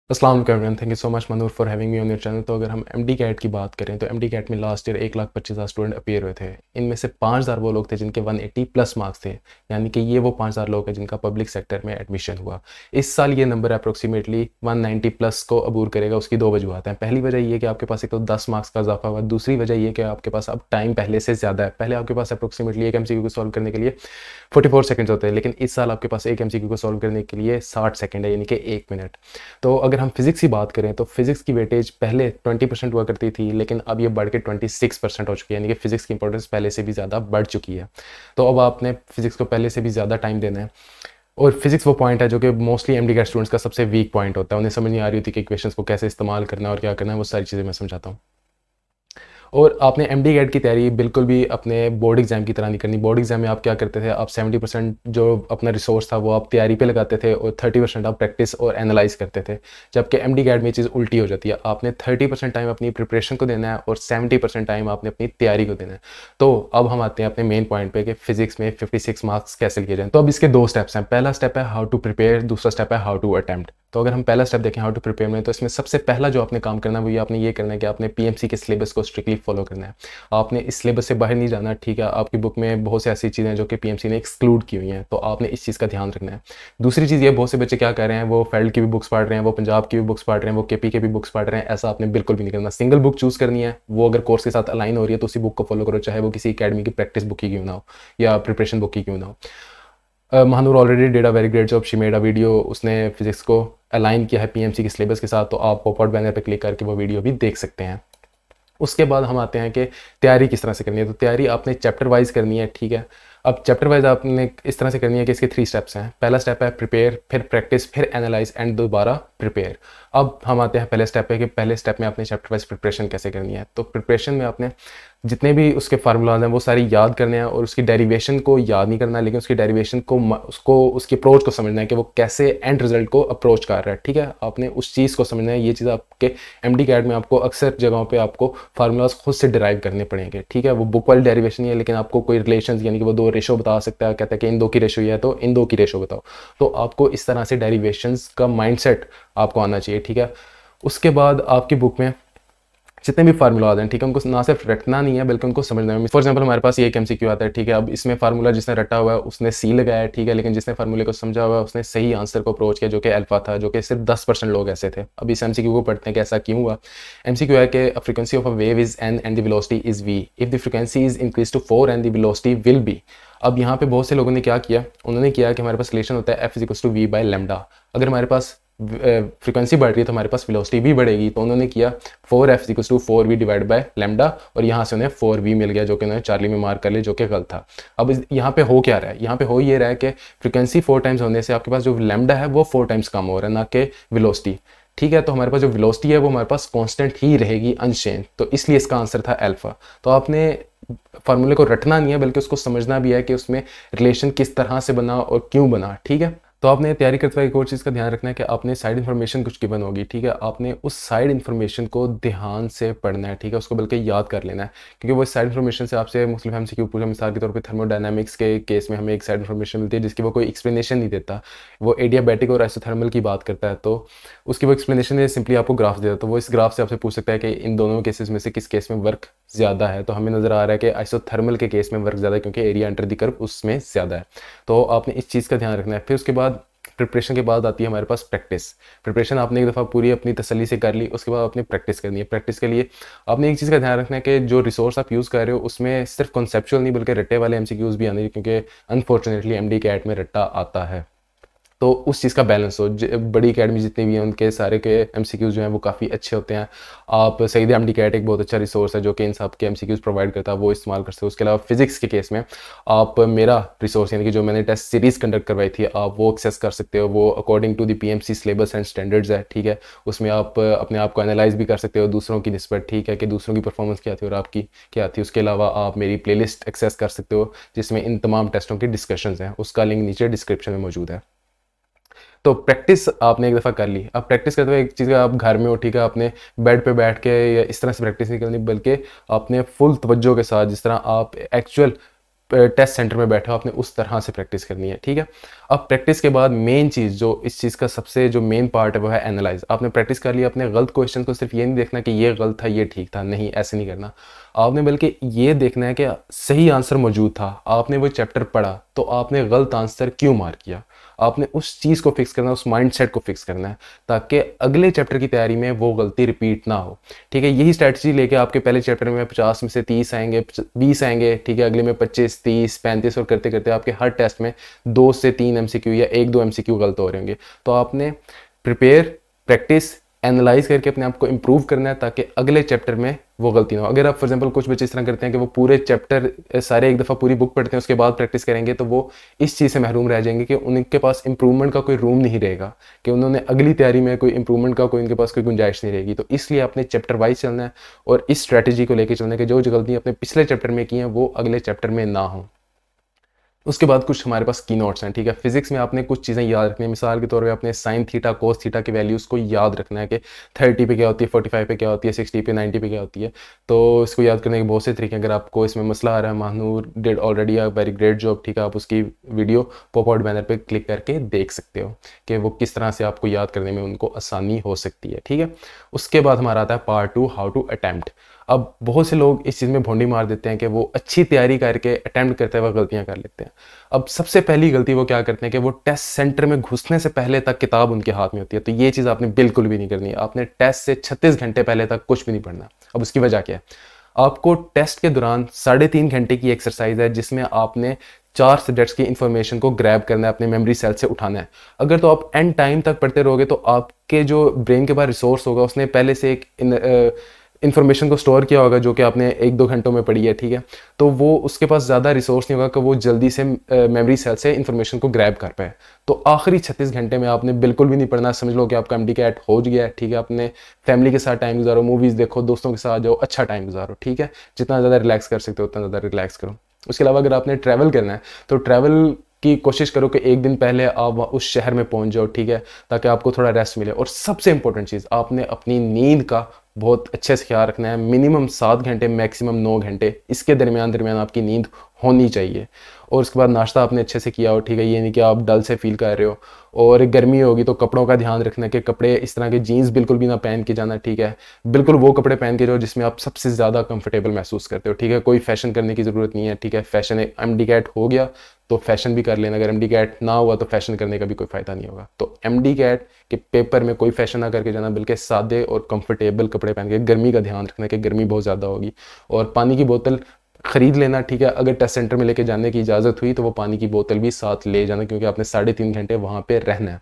अस्सलाम वालेकुम everyone, thank you so much Manur for having me on your channel. तो अगर हम एमडी कैट की बात करें तो एमडी कैट में लास्ट ईयर 1,25,000 स्टूडेंट अपीयर हुए थे। इनमें से 5,000 वो लोग थे जिनके 180 प्लस मार्क्स थे, यानी कि ये वो 5,000 लोग हैं जिनका पब्लिक सेक्टर में एडमिशन हुआ। इस साल ये नंबर अप्रोक्सीमेटली 190 प्लस को अबूर करेगा। उसकी दो वजूहत हैं। पहली वजह ये कि आपके पास एक तो 10 मार्क्स का इजाफा हुआ, दूसरी वजह ये कि आपके पास अब टाइम पहले से ज़्यादा है। पहले आपके पास अप्रोक्सीमेटली एक एमसीक्यू को सॉल्व करने के लिए 44 सेकंड्स होते हैं, लेकिन इस साल आपके पास एक एमसीक्यू को सॉल्व करने के लिए 60 सेकंड है, यानी कि 1 मिनट। तो अगर हम फिजिक्स की बात करें तो फिजिक्स की वेटेज पहले 20% हुआ करती थी, लेकिन अब ये बढ़ के 26% हो चुकी है, यानी कि फिजिक्स की इंपॉर्टेंस पहले से भी ज़्यादा बढ़ चुकी है। तो अब आपने फिजिक्स को पहले से भी ज़्यादा टाइम देना है। और फिजिक्स वो पॉइंट है जो कि मोस्टली एमडी कैट स्टूडेंट्स का सबसे वीक पॉइंट होता है। उन्हें समझ नहीं आ रही होती कि इक्वेशंस को कैसे इस्तेमाल करना है और क्या करना है, वो सारी चीज़ें मैं समझाता हूँ। और आपने एमडी कैट की तैयारी बिल्कुल भी अपने बोर्ड एग्जाम की तरह नहीं करनी। बोर्ड एग्जाम में आप क्या करते थे, आप 70% जो अपना रिसोर्स था वो आप तैयारी पे लगाते थे और 30% आप प्रैक्टिस और एनालाइज करते थे। जबकि एमडी कैट में चीज़ उल्टी हो जाती है। आपने 30% टाइम अपनी प्रिपरेशन को देना है और 70% टाइम आपने अपनी तैयारी को देना है। तो अब हम आते हैं अपने मेन पॉइंट पे कि फिजिक्स में 56 मार्क्स कैसे लिए जाए। तो अब इसके दो स्टेप्स हैं। पहला स्टेप है हाउ टू प्रिपेयर, दूसरा स्टेप है हाउ टू अटेम्प्ट। तो अगर हम पहला स्टेप देखें हाउ टू प्रिपेयर में, तो इसमें सबसे पहला जो आपने काम करना है वो ये आपने ये करना है कि आपने पीएमसी के सिलेबस को स्ट्रिक्टली फॉलो करना है। आपने इस सिलेबस से बाहर नहीं जाना, ठीक है। आपकी बुक में बहुत सी ऐसी चीज़ें जो कि पीएमसी ने एक्सक्लूड की हुई हैं, तो आपने इस चीज़ का ध्यान रखना है। दूसरी चीज़ ये, बहुत से बच्चे क्या कर रहे हैं, वो फेल्ड की भी बुक्स पढ़ रहे हैं, वो पंजाब की भी बुक्स पढ़ रहे हैं, वो केपी के भी बुक्स पढ़ रहे हैं। ऐसा आपने बिल्कुल भी नहीं करना। सिंगल बुक चूज़ करनी है, वो अगर कोर्स के साथ अलाइन हो रही है तो उसी बुक को फॉलो करो, चाहे वो किसी अकेडमी की प्रैक्टिस बुक ही क्यों ना हो या प्रिपरेशन बुक ही क्यों ना हो। Mahnoor already did a very great job, she made a video. उसने फिजिक्स को अलाइन किया है पीएमसी के सिलेबस के साथ, तो आप पॉप आउट बैनर पर क्लिक करके वो वीडियो भी देख सकते हैं। उसके बाद हम आते हैं कि तैयारी किस तरह से करनी है। तो तैयारी आपने चैप्टर वाइज करनी है, ठीक है। अब चैप्टर वाइज आपने इस तरह से करनी है कि इसके 3 स्टेप्स हैं। पहला स्टेप है प्रिपेयर, फिर प्रैक्टिस, फिर एनालाइज एंड दोबारा प्रिपेयर। अब हम आते हैं पहले स्टेप पे कि पहले स्टेप में आपने चैप्टर वाइज प्रिपरेशन कैसे करनी है। तो प्रिपरेशन में आपने जितने भी उसके फार्मूलाज हैं वो सारी याद करने हैं और उसकी डेरिवेशन को याद नहीं करना है, लेकिन उसकी डेरिवेशन को उसकी अप्रोच को समझना है कि वो कैसे एंड रिजल्ट को अप्रोच कर रहा है, ठीक है। आपने उस चीज़ को समझना है। ये चीज़ आपके एमडी कैट में आपको अक्सर जगहों पे आपको फार्मूलाज खुद से डिराइव करने पड़ेंगे, ठीक है। वो बुक वाली डेरिवेशन नहीं है, लेकिन आपको कोई रिलेशन यानी कि वो दो रेशो बता सकता है, कहता है कि इन दो की रेशो ये है तो इन दो की रेशो बताओ। तो आपको इस तरह से डेरिवेशंस का माइंडसेट आपको आना चाहिए, ठीक है। उसके बाद आपकी बुक में जितने भी फार्मूलाज हैं, ठीक है, उनको ना सिर्फ रटना नहीं है बल्कि उनको समझना है। फॉर एग्जांपल हमारे पास ये एक एमसीक्यू आता है, ठीक है। अब इसमें फार्मूला जिसने रटा हुआ है उसने सी लगाया है, ठीक है, लेकिन जिसने फार्मूले को समझा हुआ है उसने सही आंसर को अप्रोच किया जो कि अल्फा था, जो कि सिर्फ 10% लोग ऐसे थे। अब इस एमसीक्यू को पढ़ते हैं कि ऐसा क्यों हुआ। एमसीक्यू है कि frequency of a wave is n and the velocity is v if the frequency is increase to 4 and the velocity will be. अब यहाँ पे बहुत से लोगों ने क्या किया, उन्होंने किया कि हमारे पास रिलेशन होता है f is equal to v by lambda. अगर हमारे पास फ्रीक्वेंसी बढ़ रही है तो हमारे पास वेलोसिटी भी बढ़ेगी, तो उन्होंने किया 4f equals to 4v divide by lambda, और यहाँ से उन्हें 4v मिल गया जो कि उन्होंने चार्ली में मार्क कर लिया, जो कि गलत था। अब यहाँ पे हो क्या रहा है, यहाँ पे हो ये रहा है कि फ्रीक्वेंसी 4 टाइम्स होने से आपके पास जो लेमडा है वो 4 टाइम्स कम हो रहा है, ना कि वेलोसिटी, ठीक है। तो हमारे पास जो वेलोसिटी है वो हमारे पास कांस्टेंट ही रहेगी, अनचेंज। तो इसलिए इसका आंसर था अल्फा। तो आपने फार्मूले को रटना नहीं है बल्कि उसको समझना भी है कि उसमें रिलेशन किस तरह से बना और क्यों बना, ठीक है। तो आपने तैयारी करते हुए एक और चीज़ का ध्यान रखना है कि आपने साइड इन्फॉर्मेशन कुछ गिवन होगी, ठीक है। आपने उस साइड इन्फॉर्मेशन को ध्यान से पढ़ना है, ठीक है, उसको बल्कि याद कर लेना है, क्योंकि वो साइड इन्फॉर्मेशन से आपसे मुख्तलिफ एमसीक्यू पूछा। मिसाल के तौर पे थर्मोडायनामिक्स के केस में हमें एक साइड इन्फॉर्मेशन मिलती है जिसकी वो कोई एक्सप्लेनेशन नहीं देता, वो एडियाबैटिक और आइसोथर्मल की बात करता है, तो उसकी वो एक्सप्लेनेशन है सिंपली आपको ग्राफ देता है। तो वो इस ग्राफ से आपसे पूछ सकता है कि इन दोनों केसेस में से किस केस में वर्क ज़्यादा है। तो हमें नज़र आ रहा है कि आइसोथर्मल के केस में वर्क ज़्यादा है क्योंकि एरिया अंडर द कर्व उसमें ज़्यादा है। तो आपने इस चीज़ का ध्यान रखना है। फिर उसके बाद प्रिपरेशन के बाद आती है हमारे पास प्रैक्टिस। प्रिपरेशन आपने एक दफ़ा पूरी अपनी तसल्ली से कर ली, उसके बाद आपने प्रैक्टिस करनी है। प्रैक्टिस के लिए आपने एक चीज़ का ध्यान रखना है कि जो रिसोर्स आप यूज़ कर रहे हो उसमें सिर्फ कॉन्सेप्चुअल नहीं बल्कि रट्टे वाले एमसीक्यूज़ भी आने हैं, क्योंकि अनफॉर्चुनेटली एमडी कैट में रट्टा आता है। तो उस चीज़ का बैलेंस हो। बड़ी अकेडमी जितनी भी हैं उनके सारे के एमसीक्यूज़ जो हैं वो काफ़ी अच्छे होते हैं। आप सईद एमडी कैट एक बहुत अच्छा रिसोर्स है जो कि इन सब के एमसीक्यूज़ प्रोवाइड करता है, वो इस्तेमाल कर सकते हो। उसके अलावा फिजिक्स के केस में आप मेरा रिसोर्स यानी कि जो मैंने टेस्ट सीरीज़ कंडक्ट करवाई थी आप वो एक्सेस कर सकते हो। वो according to the PMC syllabus and standards है, ठीक है। उसमें आप अपने आप को एनालाइज भी कर सकते हो दूसरों की निस्बत, ठीक है, कि दूसरों की परफॉर्मेंस क्या थी और आपकी क्या थी। उसके अलावा आप मेरी प्लेलिस्ट एक्सेस कर सकते हो जिसमें इन तमाम टेस्टों की डिस्कशंस हैं, उसका लिंक नीचे डिस्क्रिप्शन में मौजूद है। तो प्रैक्टिस आपने एक दफ़ा कर ली। अब प्रैक्टिस करते हुए एक चीज़ आप घर में हो, ठीक है, आपने बेड पे बैठ के या इस तरह से प्रैक्टिस नहीं करनी बल्कि आपने फुल तवज्जो के साथ, जिस तरह आप एक्चुअल टेस्ट सेंटर में बैठे हो आपने उस तरह से प्रैक्टिस करनी है, ठीक है। अब प्रैक्टिस के बाद मेन चीज़ जो इस चीज़ का सबसे जो मेन पार्ट है वो है एनालाइज। आपने प्रैक्टिस कर लिया, अपने गलत क्वेश्चन को सिर्फ ये नहीं देखना कि ये गलत था ये ठीक था, नहीं ऐसे नहीं करना आपने, बल्कि ये देखना है कि सही आंसर मौजूद था, आपने वो चैप्टर पढ़ा तो आपने गलत आंसर क्यों मार्क किया, आपने उस चीज़ को फिक्स करना है, उस माइंडसेट को फिक्स करना है ताकि अगले चैप्टर की तैयारी में वो गलती रिपीट ना हो, ठीक है। यही स्ट्रैटेजी लेके आपके पहले चैप्टर में 50 में से 30 आएंगे, 20 आएंगे, ठीक है, अगले में 25, 30, 35 और करते करते आपके हर टेस्ट में 2 से 3 MCQ या 1-2 MCQ गलत हो रहे होंगे। तो आपने प्रिपेयर, प्रैक्टिस, एनालाइज करके अपने आप को इम्प्रूव करना है ताकि अगले चैप्टर में वो गलती ना हो। अगर आप फॉर एग्जांपल कुछ बच्चे इस तरह करते हैं कि वो पूरे चैप्टर सारे एक दफ़ा पूरी बुक पढ़ते हैं उसके बाद प्रैक्टिस करेंगे तो वो इस चीज़ से महरूम रह जाएंगे कि उनके पास इंप्रूवमेंट का कोई रूम नहीं रहेगा, कि उन्होंने अगली तैयारी में कोई इंप्रूवमेंट का कोई उनके पास कोई गुंजाइश नहीं रहेगी। तो इसलिए आपने चैप्टर वाइज चलना है और इस स्ट्रैटेजी को लेकर चलना है कि जो गलतियाँ अपने पिछले चैप्टर में की हैं वो अगले चैप्टर में ना हो। उसके बाद कुछ हमारे पास की नोट्स हैं, ठीक है। फिजिक्स में आपने कुछ चीज़ें याद रखनी है, मिसाल के तौर पे आपने साइन थीटा कोस थीटा के वैल्यूज़ को याद रखना है कि 30 पे क्या होती है, 45 पे क्या होती है, 60 पे 90 पे क्या होती है। तो इसको याद करने के बहुत से तरीके हैं। अगर आपको इसमें मसला आ रहा है, Mahnoor did already a very great job, ठीक है। आप उसकी वीडियो पॉप आउट बैनर पर क्लिक करके देख सकते हो कि वो किस तरह से आपको याद करने में उनको आसानी हो सकती है, ठीक है। उसके बाद हमारा आता है पार्ट 2, हाउ टू अटैम्प्ट। अब बहुत से लोग इस चीज़ में भोंडी मार देते हैं कि वो अच्छी तैयारी करके अटैम्प्ट करते हुए गलतियां कर लेते हैं। अब सबसे पहली गलती वो क्या करते हैं कि वो टेस्ट सेंटर में घुसने से पहले तक किताब उनके हाथ में होती है। तो ये चीज़ आपने बिल्कुल भी नहीं करनी है। आपने टेस्ट से 36 घंटे पहले तक कुछ भी नहीं पढ़ना। अब उसकी वजह क्या है? आपको टेस्ट के दौरान 3.5 घंटे की एक्सरसाइज है जिसमें आपने 4 सब्जेक्ट्स की इंफॉर्मेशन को ग्रैब करना है, अपने मेमोरी सेल से उठाना है। अगर तो आप एंड टाइम तक पढ़ते रहोगे तो आपके जो ब्रेन के पास रिसोर्स होगा उसने पहले से एक इन्फॉर्मेशन को स्टोर किया होगा जो कि आपने 1-2 घंटों में पढ़ी है, ठीक है। तो वो उसके पास ज़्यादा रिसोर्स नहीं होगा कि वो जल्दी से मेमोरी सेल से इन्फॉर्मेशन को ग्रैब कर पाए। तो आखिरी 36 घंटे में आपने बिल्कुल भी नहीं पढ़ना। समझ लो कि आपका MD-CAT हो गया है, ठीक है। अपने फैमिली के साथ टाइम गुजारो, मूवीज़ देखो, दोस्तों के साथ जाओ, अच्छा टाइम गुजारो, ठीक है। जितना ज़्यादा रिलैक्स कर सकते हो उतना ज़्यादा रिलैक्स करो। उसके अलावा अगर आपने ट्रैवल करना है तो ट्रैवल की कोशिश करो कि एक दिन पहले आप उस शहर में पहुंच जाओ, ठीक है, ताकि आपको थोड़ा रेस्ट मिले। और सबसे इंपॉर्टेंट चीज़, आपने अपनी नींद का बहुत अच्छे से ख्याल रखना है। मिनिमम 7 घंटे, मैक्सिमम 9 घंटे, इसके दरमियान आपकी नींद होनी चाहिए। और उसके बाद नाश्ता आपने अच्छे से किया हो, ठीक है। ये नहीं कि आप डल से फील कर रहे हो। और गर्मी होगी तो कपड़ों का ध्यान रखना कि कपड़े इस तरह के जीन्स बिल्कुल भी ना पहन के जाना, ठीक है। बिल्कुल वो कपड़े पहन के जाओ जिसमें आप सबसे ज़्यादा कंफर्टेबल महसूस करते हो, ठीक है। कोई फैशन करने की ज़रूरत नहीं है, ठीक है। फैशन MD-CAT हो गया तो फैशन भी कर लेना। अगर MD-CAT ना हुआ तो फैशन करने का भी कोई फ़ायदा नहीं होगा। तो MD-CAT के पेपर में कोई फैशन ना करके जाना, बल्कि सादे और कंफर्टेबल कपड़े पहन के। गर्मी का ध्यान रखना कि गर्मी बहुत ज़्यादा होगी। और पानी की बोतल ख़रीद लेना, ठीक है। अगर टेस्ट सेंटर में लेके जाने की इजाज़त हुई तो वो पानी की बोतल भी साथ ले जाना, क्योंकि आपने 3.5 घंटे वहाँ पे रहना है।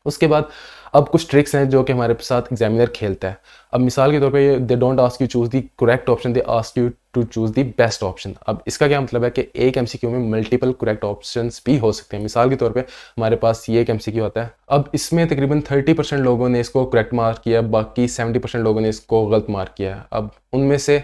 उसके बाद अब कुछ ट्रिक्स हैं जो कि हमारे साथ एग्जामिनर खेलता है। अब मिसाल के तौर पे they don't ask you choose the correct option, they ask you to choose the best option. अब इसका क्या मतलब है कि एक MCQ में मल्टीपल करेक्ट ऑप्शंस भी हो सकते हैं। मिसाल के तौर पे हमारे पास ये एक MCQ आता है। अब इसमें तकरीबन 30% लोगों ने इसको करेक्ट मार्क किया, बाकी 70% लोगों ने इसको गलत मार्क किया है। अब उनमें से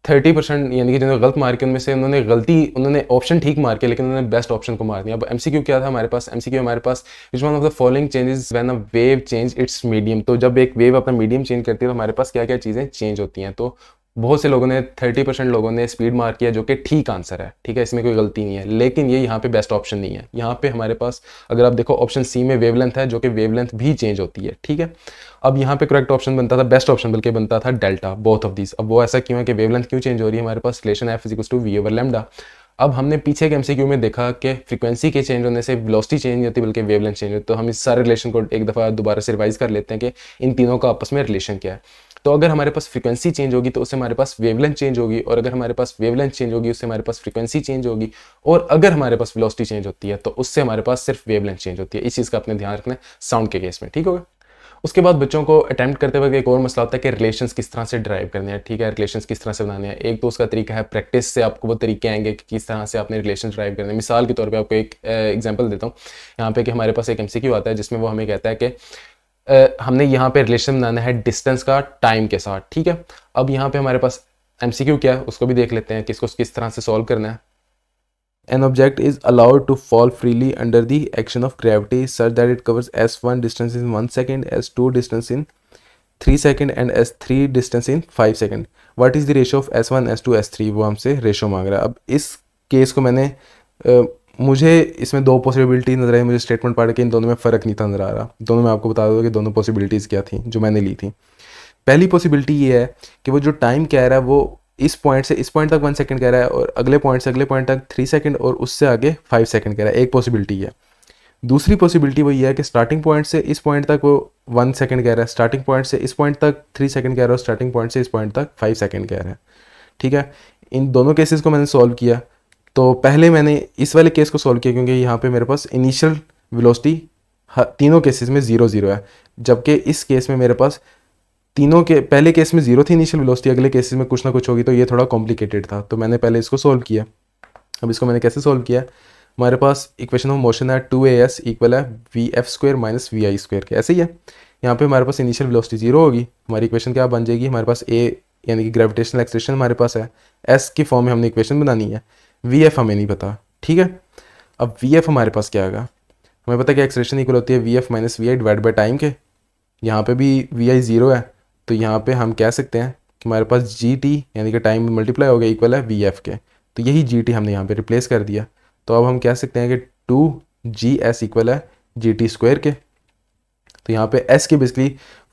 30% यानी कि जिन्होंने गलत मार किया उनमें से उन्होंने ऑप्शन ठीक मार किया लेकिन उन्होंने बेस्ट ऑप्शन को मार दिया। अब MCQ क्या था हमारे पास? MCQ हमारे पास which one of the following changes when a wave change its medium. तो जब एक वेव अपना मीडियम चेंज करती है तो हमारे पास क्या क्या चीज़ें चेंज होती हैं। तो बहुत से लोगों ने 30% लोगों ने स्पीड मार किया जो कि ठीक आंसर है, ठीक है, इसमें कोई गलती नहीं है। लेकिन ये यहाँ पे बेस्ट ऑप्शन नहीं है। यहाँ पे हमारे पास अगर आप देखो ऑप्शन C में वेवलेंथ है जो कि वेवलेंथ भी चेंज होती है, ठीक है। अब यहाँ पे करेक्ट ऑप्शन बनता था, बेस्ट ऑप्शन बल्कि बनता था डेल्टा, बोथ ऑफ दीज। अब वो ऐसा क्यों है कि वेवलेंथ क्यों चेंज हो रही है? हमारे पास रिलेशन F = V/λ। अब हमने पीछे के MCQ में देखा कि फ्रीक्वेंसी के चेंज होने से वेलोसिटी चेंज नहीं होती बल्कि वेवलेंथ चेंज होती है। तो हम इस सारे रिलेशन को एक दफ़ा दोबारा से रिवाइज कर लेते हैं कि इन तीनों का आपस में रिलेशन क्या है। तो अगर हमारे पास फ्रीक्वेंसी चेंज होगी तो उससे हमारे पास वेवलेंथ चेंज होगी, और अगर हमारे पास वेवलेंथ चेंज होगी उससे हमारे पास फ्रीक्वेंसी चेंज होगी, और अगर हमारे पास वेलोसिटी चेंज होती है तो उससे हमारे पास सिर्फ वेवलेंथ चेंज होती है। इस चीज़ का अपने ध्यान रखना है साउंड के केस में, ठीक होगा। उसके बाद बच्चों को अटेम्प्ट करते वक्त एक और मसला होता है कि रिलेशंस किस तरह से ड्राइव करने हैं, ठीक है, रिलेशंस किस तरह से बनाने हैं। एक तो उसका तरीका है प्रैक्टिस से, आपको वो तरीके आएंगे कि किस तरह से आपने रिलेशन ड्राइव करने हैं। मिसाल के तौर पे आपको एक एग्जांपल देता हूँ यहाँ पे कि हमारे पास एक MCQ आता है जिसमें वो हमें कहता है कि हमने यहाँ पे रिलेशन बनाना है डिस्टेंस का टाइम के साथ, ठीक है। अब यहाँ पे हमारे पास MCQ क्या है उसको भी देख लेते हैं कि इसको किस तरह से सॉल्व करना है। An object is allowed to fall freely under the action of gravity such that it covers S1 distance in 1 second, S2 distance in 3 second and S3 distance in 5 second. What is the ratio of S1, S2, S3? वो हमसे ratio मांग रहा है। अब इस case को मैंने मुझे इसमें दो पॉसिबिलिटी नजर आई, मुझे स्टेटमेंट पढ़ के इन दोनों में फ़र्क नहीं था नज़र आ रहा। दोनों में आपको बता दो कि दोनों पॉसिबिलिटीज़ क्या थी जो मैंने ली थी। पहली पॉसिबिलिटी ये है कि वो जो टाइम कह रहा है वो इस पॉइंट से इस पॉइंट तक 1 सेकंड कह रहा है, और अगले पॉइंट से अगले पॉइंट तक 3 सेकंड, और उससे आगे 5 सेकंड कह रहा है। एक पॉसिबिलिटी है। दूसरी पॉसिबिलिटी वो ये है कि स्टार्टिंग पॉइंट से इस पॉइंट तक वो 1 सेकंड कह रहा है, स्टार्टिंग पॉइंट से इस पॉइंट तक 3 सेकंड कह रहा है, और स्टार्टिंग पॉइंट से इस पॉइंट तक 5 सेकंड कह रहा है। ठीक है, इन दोनों केसेस को मैंने सॉल्व किया। तो पहले मैंने इस वाले केस को सॉल्व किया क्योंकि यहाँ पे मेरे पास इनिशियल वेलोसिटी तीनों केसेस में 0 0 है, जबकि इस केस में मेरे पास तीनों के पहले केस में 0 थी इनिशियल वेलोसिटी, अगले केसेस में कुछ ना कुछ होगी, तो ये थोड़ा कॉम्प्लिकेटेड था। तो मैंने पहले इसको सॉल्व किया। अब इसको मैंने कैसे सॉल्व किया, हमारे पास इक्वेशन ऑफ मोशन है 2as इक्वल है vf² माइनस vi² के, ऐसे ही है। यहाँ पे हमारे पास इनिशियल वेलोसिटी 0 होगी, हमारी इक्वेशन क्या बन जाएगी, हमारे पास a यानी कि ग्रेविटेशनल एक्सलेरेशन हमारे पास है, s की फॉर्म में हमने इक्वेशन बनानी है, vf हमें नहीं पता। ठीक है, अब vf हमारे पास क्या आएगा, हमें पता है कि एक्सलेरेशन इक्वल होती है vf minus vi divide by time के। यहाँ पे भी vi 0 है, तो यहाँ पे हम कह सकते हैं कि हमारे पास gt यानी कि टाइम मल्टीप्लाई हो गया इक्वल है vf के, तो यही gt हमने यहाँ पे रिप्लेस कर दिया। तो अब हम कह सकते हैं कि 2gs इक्वल है gt² के। तो यहाँ पे s की बेसिकली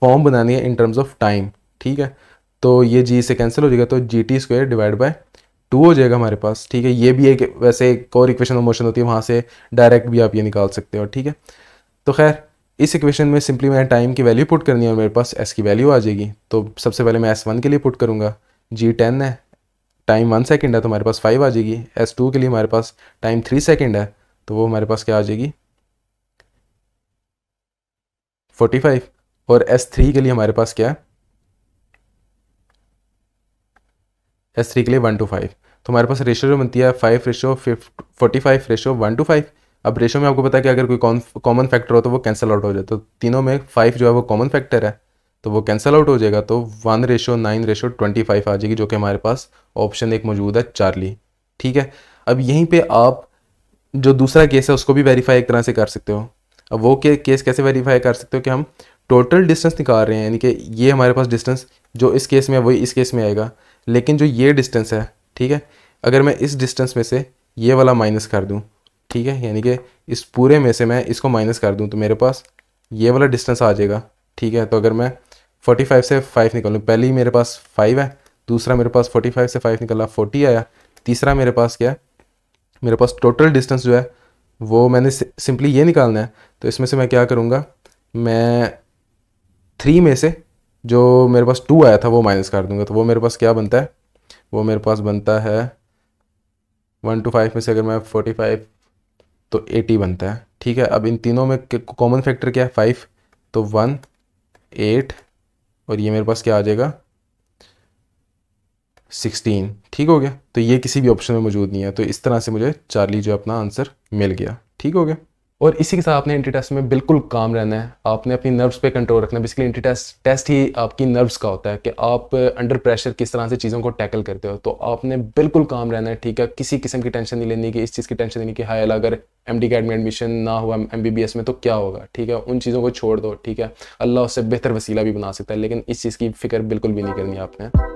फॉर्म बनानी है इन टर्म्स ऑफ टाइम। ठीक है, तो ये g से कैंसिल हो जाएगा, तो gt² डिवाइड बाय 2 हो जाएगा हमारे पास। ठीक है, ये भी एक वैसे एक और इक्वेशन ऑफ मोशन होती है, वहाँ से डायरेक्ट भी आप ये निकाल सकते हो। ठीक है, तो खैर इस इक्वेशन में सिंपली मैंने टाइम की वैल्यू पुट करनी है और मेरे पास s की वैल्यू आ जाएगी। तो सबसे पहले मैं s1 के लिए पुट करूँगा, g10 है, टाइम 1 सेकंड है तो हमारे पास 5 आ जाएगी। s2 के लिए हमारे पास टाइम 3 सेकंड है, तो वो हमारे पास क्या आ जाएगी 45। और s3 के लिए हमारे पास क्या है, s3 के लिए 1:5। तो हमारे पास रेशो जो बनती है 5:45 रेशो 1:5। अब रेशो में आपको पता है कि अगर कोई कॉमन फैक्टर हो तो वो कैंसिल आउट हो जाए, तो तीनों में 5 जो है वो कॉमन फैक्टर है, तो वो कैंसिल आउट हो जाएगा, तो 1:9:25 आ जाएगी, जो कि हमारे पास ऑप्शन एक मौजूद है चार्ली। ठीक है, अब यहीं पे आप जो दूसरा केस है उसको भी वेरीफाई एक तरह से कर सकते हो। अब वो केस कैसे वेरीफाई कर सकते हो कि हम टोटल डिस्टेंस निकाल रहे हैं, यानी कि ये हमारे पास डिस्टेंस जो इस केस में है वही इस केस में आएगा, लेकिन जो ये डिस्टेंस है, ठीक है, अगर मैं इस डिस्टेंस में से ये वाला माइनस कर दूं, ठीक है, यानी कि इस पूरे में से मैं इसको माइनस कर दूं, तो मेरे पास ये वाला डिस्टेंस आ जाएगा। ठीक है, तो अगर मैं 45 से 5 निकालूँ, पहले ही मेरे पास 5 है, दूसरा मेरे पास 45 से 5 निकला 40 आया, तीसरा मेरे पास क्या है, मेरे पास टोटल डिस्टेंस जो है वो मैंने सिंपली ये निकालना है। तो इसमें से मैं क्या करूँगा, मैं 3 में से जो मेरे पास 2 आया था वो माइनस कर दूंगा, तो वो मेरे पास क्या बनता है, वो मेरे पास बनता है 1 to 5 में से अगर मैं 45 तो 80 बनता है। ठीक है, अब इन तीनों में कॉमन फैक्टर क्या है 5, तो 1 8 और ये मेरे पास क्या आ जाएगा 16। ठीक हो गया, तो ये किसी भी ऑप्शन में मौजूद नहीं है, तो इस तरह से मुझे चार्ली जो अपना आंसर मिल गया। ठीक हो गया, और इसी के साथ आपने एंटी टेस्ट में बिल्कुल काम रहना है, आपने अपनी नर्व्स पे कंट्रोल रखना है। बेसिकली एंटी टेस्ट ही आपकी नर्व्स का होता है कि आप अंडर प्रेशर किस तरह से चीज़ों को टैकल करते हो, तो आपने बिल्कुल काम रहना है। ठीक है, किसी किस्म की टेंशन नहीं लेनी कि इस चीज़ की टेंशन नहीं कि हाय अगर MD कैट में एडमिशन ना हुआ MBBS में तो क्या होगा। ठीक है, उन चीज़ों को छोड़ दो। ठीक है, अल्लाह उससे बेहतर वसीला भी बना सकता है, लेकिन इस चीज़ की फिक्र बिल्कुल भी नहीं करनी है आपने।